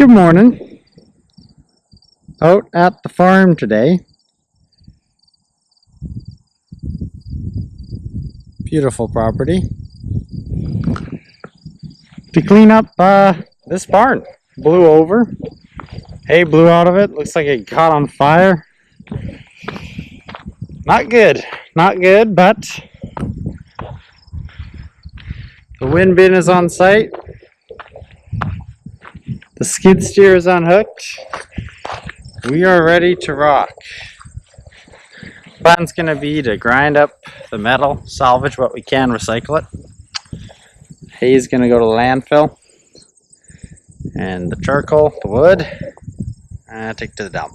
Good morning. Out at the farm today. Beautiful property. To clean up this barn. Blew over. Hay blew out of it. Looks like it caught on fire. Not good. Not good, but the wind bin is on site. The skid steer is unhooked. We are ready to rock. Plan's gonna be to grind up the metal, salvage what we can, recycle it. Hay is gonna go to the landfill. And the charcoal, the wood, take to the dump.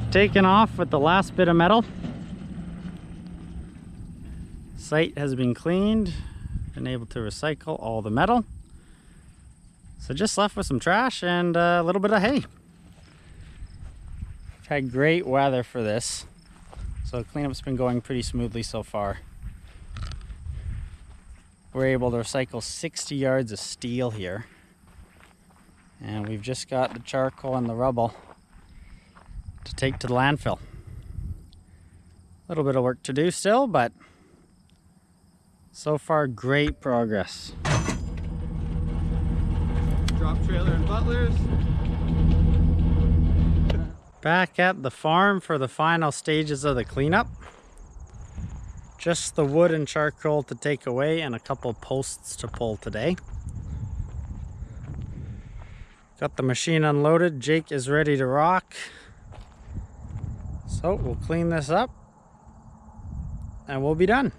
Taken off with the last bit of metal. Site has been cleaned, been able to recycle all the metal. So just left with some trash and a little bit of hay. We've had great weather for this, so cleanup's been going pretty smoothly so far. We're able to recycle 60 yards of steel here. And we've just got the charcoal and the rubble to take to the landfill. A little bit of work to do still, but so far great progress. Drop trailer and butlers. Back at the farm for the final stages of the cleanup. Just the wood and charcoal to take away and a couple posts to pull today. Got the machine unloaded. Jake is ready to rock. So we'll clean this up and we'll be done.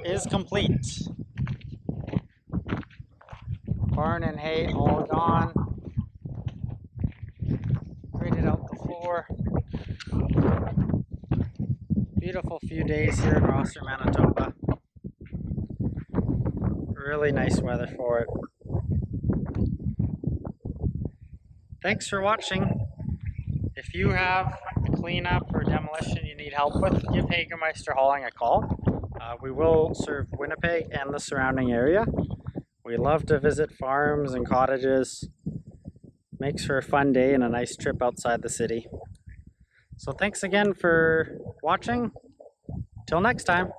Is complete. Barn and hay all gone. Graded out the floor. Beautiful few days here in Rosser, Manitoba. Really nice weather for it. Thanks for watching. If you have cleanup or demolition you need help with, give Hagemeister Hauling a call. We will serve Winnipeg and the surrounding area. We love to visit farms and cottages. Makes for a fun day and a nice trip outside the city. So thanks again for watching. Till next time.